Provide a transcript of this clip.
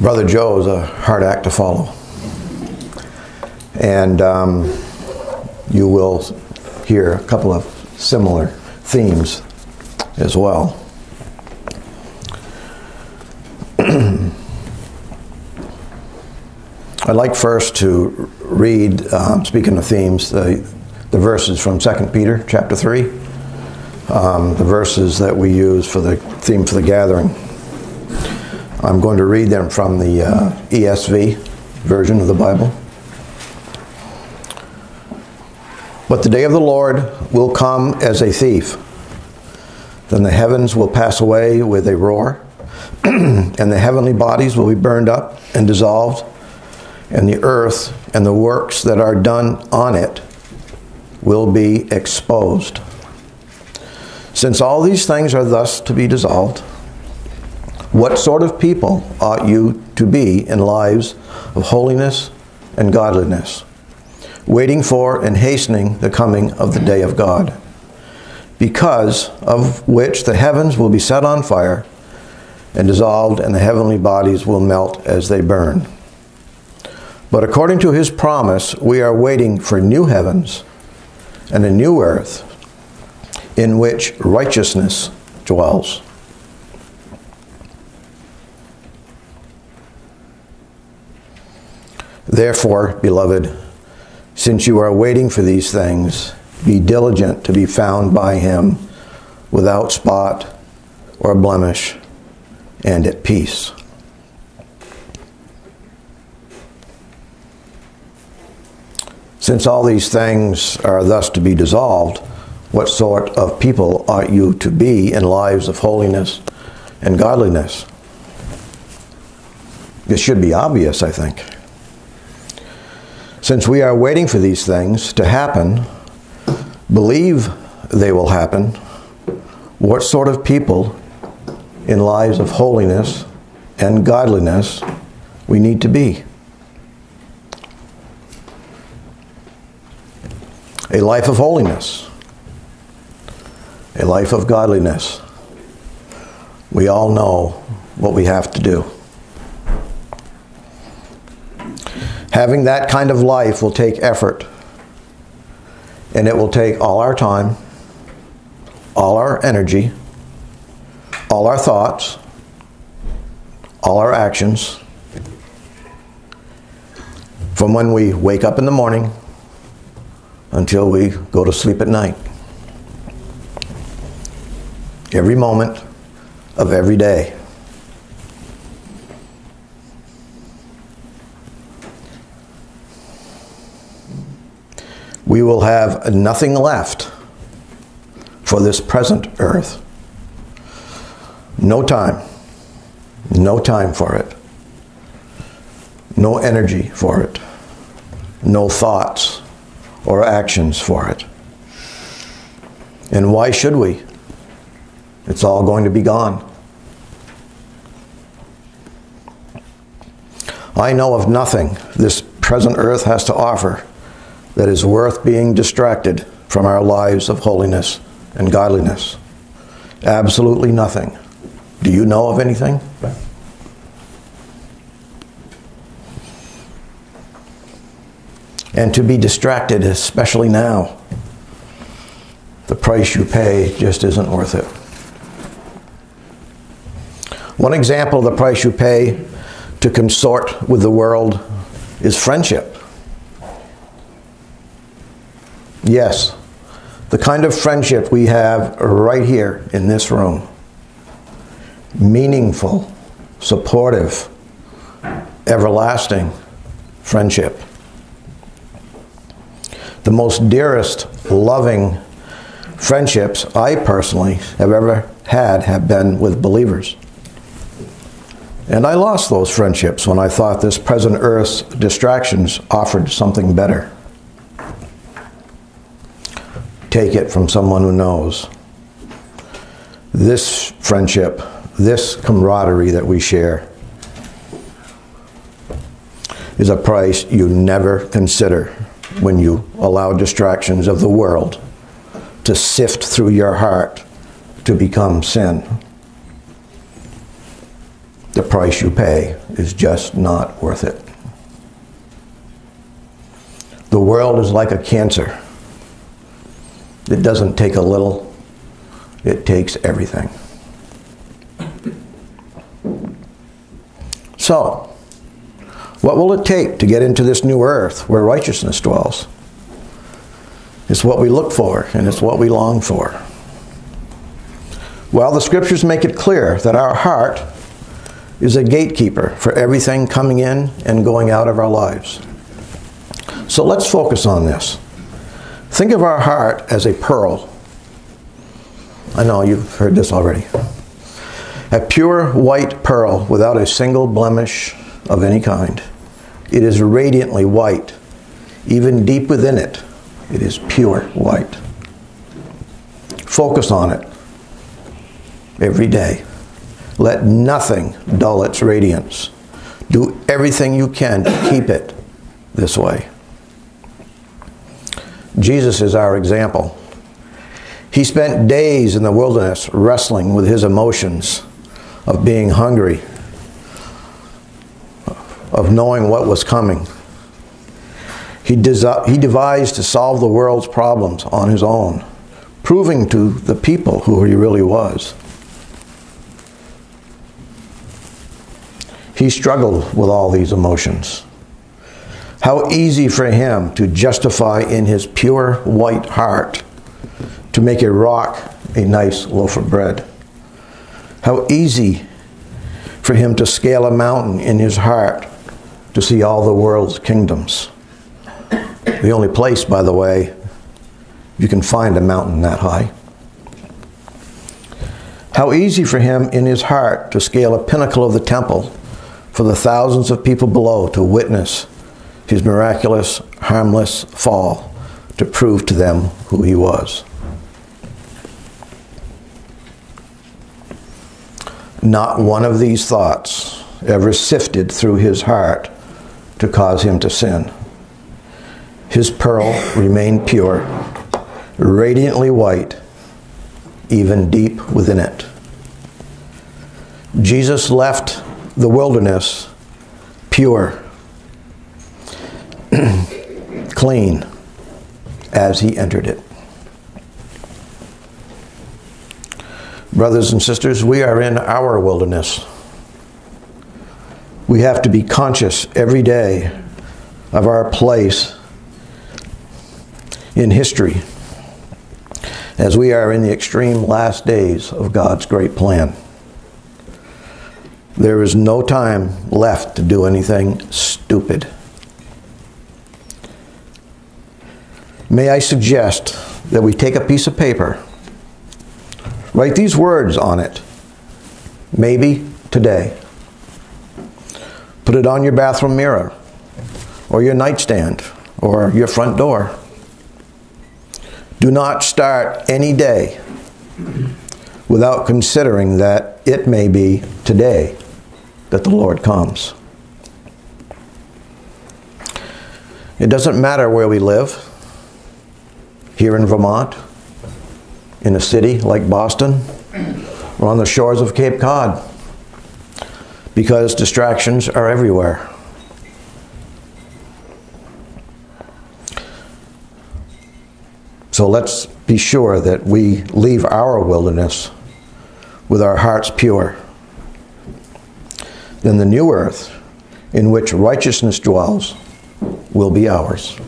Brother Joe is a hard act to follow. And you will hear a couple of similar themes as well. I'd like first to read, speaking of themes, the verses from 2 Peter chapter 3, the verses that we use for the theme for the gathering. I'm going to read them from the ESV version of the Bible. But the day of the Lord will come as a thief. Then the heavens will pass away with a roar, and the heavenly bodies will be burned up and dissolved, and the earth and the works that are done on it will be exposed. Since all these things are thus to be dissolved, what sort of people ought you to be in lives of holiness and godliness, waiting for and hastening the coming of the day of God, because of which the heavens will be set on fire and dissolved, and the heavenly bodies will melt as they burn. But according to his promise, we are waiting for new heavens and a new earth in which righteousness dwells. Therefore, beloved, since you are waiting for these things, be diligent to be found by him without spot or blemish and at peace. Since all these things are thus to be dissolved, what sort of people ought you to be in lives of holiness and godliness? This should be obvious, I think. Since we are waiting for these things to happen, believe they will happen, what sort of people in lives of holiness and godliness we need to be? A life of holiness, a life of godliness. We all know what we have to do. Having that kind of life will take effort, and it will take all our time, all our energy, all our thoughts, all our actions, from when we wake up in the morning until we go to sleep at night. Every moment of every day. We will have nothing left for this present earth. No time for it. No energy for it. No thoughts or actions for it. And why should we? It's all going to be gone. I know of nothing this present earth has to offer that is worth being distracted from our lives of holiness and godliness. Absolutely nothing. Do you know of anything? And to be distracted, especially now, the price you pay just isn't worth it. One example of the price you pay to consort with the world is friendship. Yes, the kind of friendship we have right here in this room. Meaningful, supportive, everlasting friendship. The most dearest, loving friendships I personally have ever had have been with believers. And I lost those friendships when I thought this present earth's distractions offered something better. Take it from someone who knows. This friendship, this camaraderie that we share, is a price you never consider when you allow distractions of the world to sift through your heart to become sin. the price you pay is just not worth it. The world is like a cancer. It doesn't take a little, it takes everything. So, what will it take to get into this new earth where righteousness dwells? It's what we look for, and it's what we long for. Well, the scriptures make it clear that our heart is a gatekeeper for everything coming in and going out of our lives. So let's focus on this. Think of our heart as a pearl. I know you've heard this already. A pure white pearl without a single blemish of any kind. It is radiantly white. Even deep within it, it is pure white. Focus on it every day. Let nothing dull its radiance. Do everything you can to keep it this way. Jesus is our example. He spent days in the wilderness wrestling with his emotions of being hungry, of knowing what was coming. He devised to solve the world's problems on his own, proving to the people who he really was. He struggled with all these emotions. How easy for him to justify in his pure white heart to make a rock a nice loaf of bread. How easy for him to scale a mountain in his heart to see all the world's kingdoms. The only place, by the way, you can find a mountain that high. How easy for him in his heart to scale a pinnacle of the temple for the thousands of people below to witness his miraculous, harmless fall to prove to them who he was. Not one of these thoughts ever sifted through his heart to cause him to sin. His pearl remained pure, radiantly white, even deep within it. Jesus left the wilderness pure, clean, as he entered it. Brothers and sisters, we are in our wilderness. We have to be conscious every day of our place in history as we are in the extreme last days of God's great plan. There is no time left to do anything stupid. May I suggest that we take a piece of paper, write these words on it, maybe today. Put it on your bathroom mirror, or your nightstand, or your front door. Do not start any day without considering that it may be today that the Lord comes. It doesn't matter where we live, here in Vermont, in a city like Boston, or on the shores of Cape Cod, because distractions are everywhere. So let's be sure that we leave our wilderness with our hearts pure. Then the new earth, in which righteousness dwells, will be ours.